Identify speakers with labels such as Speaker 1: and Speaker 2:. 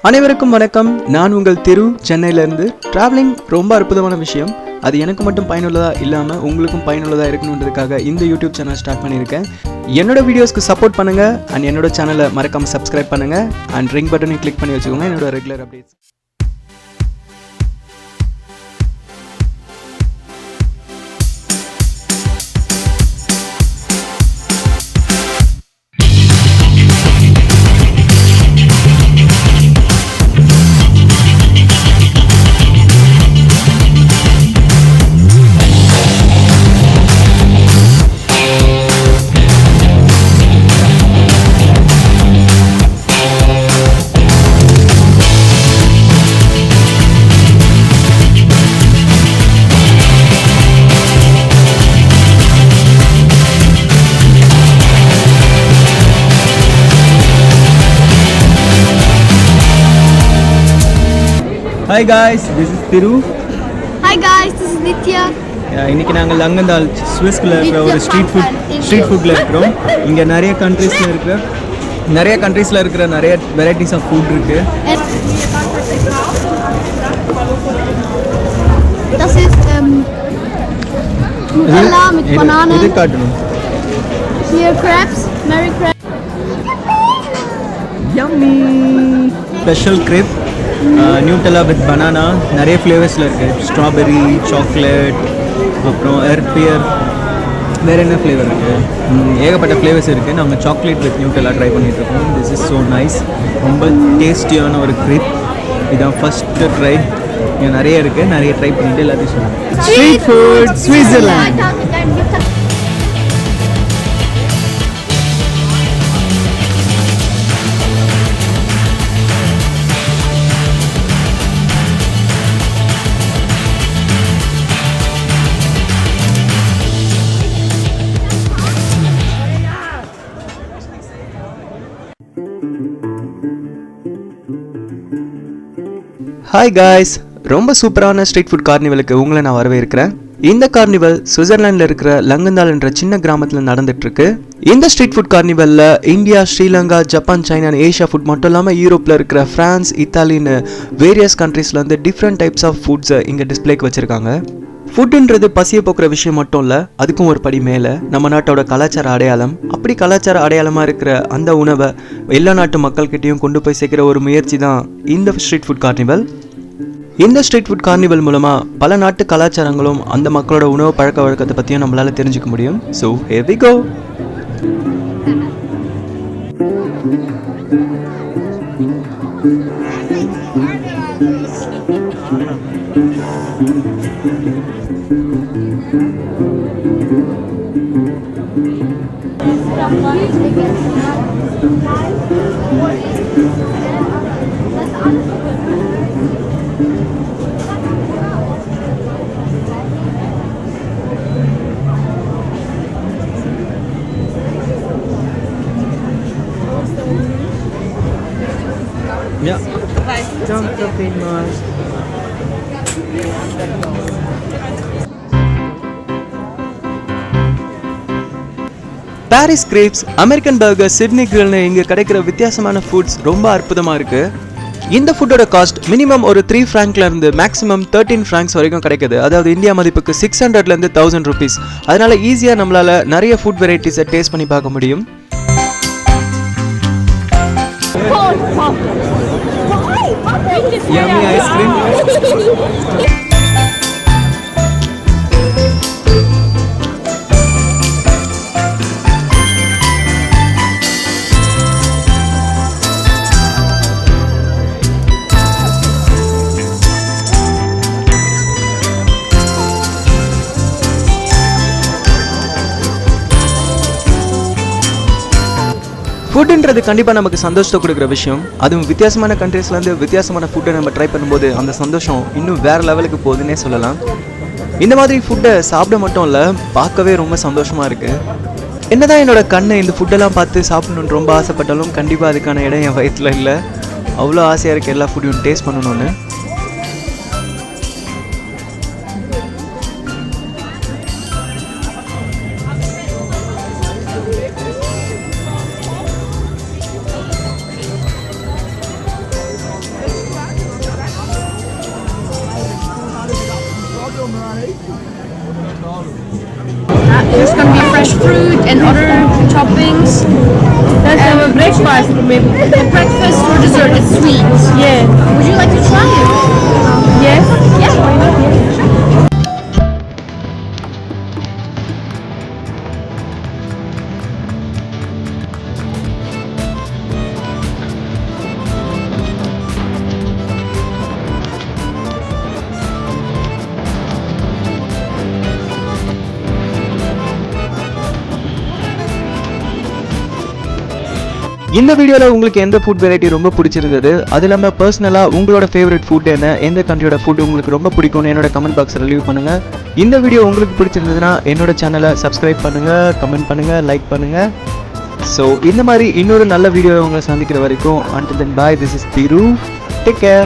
Speaker 1: அனைவருக்கும் வணக்கம். நான் உங்கள் திரு, சென்னையிலேருந்து. ட்ராவலிங் ரொம்ப அற்புதமான விஷயம். அது எனக்கு மட்டும் பயனுள்ளதாக இல்லாமல் உங்களுக்கும் பயனுள்ளதாக இருக்கணுன்றதுக்காக இந்த யூடியூப் சேனல் ஸ்டார்ட் பண்ணியிருக்கேன். என்னோட வீடியோஸ்க்கு சப்போர்ட் பண்ணுங்கள் அண்ட் என்னோட சேனலை மறக்காமல் சப்ஸ்கிரைப் பண்ணுங்கள் அண்ட் ரிங் பட்டனையும் கிளிக் பண்ணி வச்சுக்கோங்க என்னோட regular updates. Hi guys, this is Thiru.
Speaker 2: Hi guys, this is Nitya.
Speaker 1: இன்னைக்கு நாங்கள் லங்கந்தால் ஸ்விஸ்ல இருக்கிற ஒரு ஸ்ட்ரீட் ஃபுட்டில் இருக்கிறோம். இங்கே நிறைய கண்ட்ரீஸில் இருக்கிற நிறைய வெரைட்டிஸ் ஆஃப் ஃபுட் இருக்குது.
Speaker 2: Das ist Nutella mit Banane.
Speaker 1: இது காட்டணும்.
Speaker 2: Hier Crepes, Mary Crepes.
Speaker 1: Yummy! Special crepe Nutella with banana. நிறைய ஃப்ளேவர்ஸில் இருக்குது. ஸ்ட்ராபெரி, சாக்லேட், அப்புறம் எர்பியர், வேறு என்ன ஃப்ளேவர் இருக்குது? ஏகப்பட்ட ஃப்ளேவர்ஸ் இருக்குது. நாங்கள் சாக்லேட் வித் நியூட்டெல்லா ட்ரை பண்ணிகிட்ருக்கோம். This is so nice. ரொம்ப டேஸ்டியான ஒரு கிரேப். இதான் ஃபஸ்ட்டு ட்ரை. இங்கே நிறைய இருக்குது. நிறைய ட்ரை பண்ணிவிட்டு எல்லாத்தையும் சொல்லுங்கள். Street food Switzerland. Hi guys, ரொம்ப சூப்பரான ஸ்ட்ரீட் ஃபுட் கார்னிவலுக்கு உங்களை நான் வரவேற்கிறேன். இந்த கார்னிவல் சுவிட்சர்லாண்டில் இருக்கிற லங்கந்தால் என்ற சின்ன கிராமத்தில் நடந்துட்டுருக்கு. இந்த ஸ்ட்ரீட் ஃபுட் கார்னிவலில் India, Sri Lanka, Japan, China, Asia food மட்டும் இல்லாமல் யூரோப்பில் இருக்கிற ஃப்ரான்ஸ், இத்தாலின்னு வேரியஸ் கண்ட்ரீஸில் வந்து டிஃப்ரெண்ட் டைப்ஸ் ஆஃப் ஃபுட்ஸை இங்கே டிஸ்பிளேக்கு வச்சுருக்காங்க. ஃபுட்டுன்றது பசியை போக்குற விஷயம் மட்டும் இல்லை, அதுக்கும் ஒரு படி மேலே நம்ம நாட்டோட கலாச்சார அடையாளம். அப்படி கலாச்சார அடையாளமாக இருக்கிற அந்த உணவை எல்லா நாட்டு மக்கள்கிட்டையும் கொண்டு போய் சேர்க்குற ஒரு முயற்சி தான் இந்த ஸ்ட்ரீட் ஃபுட் கார்னிவல். இந்த ஸ்ட்ரீட் ஃபுட் கார்னிவல் மூலமாக பல நாட்டு கலாச்சாரங்களும் அந்த மக்களோட உணவு பழக்க வழக்கத்தை பற்றியும் நம்மளால் தெரிஞ்சுக்க முடியும். So here we go. Ja, danke vielmals. Paris crepes, American burger, Sydney கிரில்னு இங்கே கிடைக்கிற வித்தியாசமான ஃபுட்ஸ் ரொம்ப அற்புதமாக இருக்குது. இந்த ஃபுட்டோட காஸ்ட் மினிமம் ஒரு 3 ஃப்ராங்க்லேருந்து மேக்ஸிமம் 13 ஃப்ராங்க்ஸ் வரைக்கும் கிடைக்குது. அதாவது இந்தியா மதிப்புக்கு 600லேருந்து 1000 ருபீஸ். அதனால் ஈஸியாக நம்மளால் நிறைய ஃபுட் வெரைட்டிஸை டேஸ்ட் பண்ணி பார்க்க முடியும். Yummy ice cream. ஃபுட்டுன்றது கண்டிப்பாக நமக்கு சந்தோஷத்தை கொடுக்குற விஷயம். அதுவும் வித்தியாசமான கண்ட்ரீஸ்லேருந்து வித்தியாசமான ஃபுட்டை நம்ம ட்ரை பண்ணும்போது அந்த சந்தோஷம் இன்னும் வேறு லெவலுக்கு போகுதுன்னே சொல்லலாம். இந்த மாதிரி ஃபுட்டை சாப்பிட மட்டும் இல்லை, பார்க்கவே ரொம்ப சந்தோஷமாக இருக்குது. என்னதான் என்னோட கண்ணை இந்த ஃபுட்டெல்லாம் பார்த்து சாப்பிடணுன்னு ரொம்ப ஆசைப்பட்டாலும் கண்டிப்பாக அதுக்கான இடம் என் வயிற்றில் இல்லை. அவ்வளோ ஆசையாக இருக்குது எல்லா ஃபுட்டையும் டேஸ்ட் பண்ணணுன்னு.
Speaker 3: There's gonna be fresh fruit and other toppings.
Speaker 4: That's our breakfast, maybe.
Speaker 3: The breakfast for dessert is sweet.
Speaker 4: Yeah.
Speaker 3: Would you like to try it?
Speaker 4: Yes.
Speaker 3: Yeah, why not? Yeah, sure.
Speaker 1: இந்த வீடியோவில் உங்களுக்கு எந்த food variety ரொம்ப பிடிச்சிருந்தது, அது இல்லாமல் பர்சனலாக உங்களோட ஃபேவரட் ஃபுட் என்ன, எந்த கண்ட்ரியோட ஃபுட் உங்களுக்கு ரொம்ப பிடிக்கும்னு என்னோட கமெண்ட் பாக்ஸில் லீவ் பண்ணுங்கள். இந்த வீடியோ உங்களுக்கு பிடிச்சிருந்ததுன்னா என்னோட சேனலை சப்ஸ்கிரைப் பண்ணுங்கள், கமெண்ட் பண்ணுங்கள், லைக் பண்ணுங்கள். ஸோ இந்த மாதிரி இன்னொரு நல்ல வீடியோ உங்களை சந்திக்கிற வரைக்கும் until then bye, this is Thiru, take care.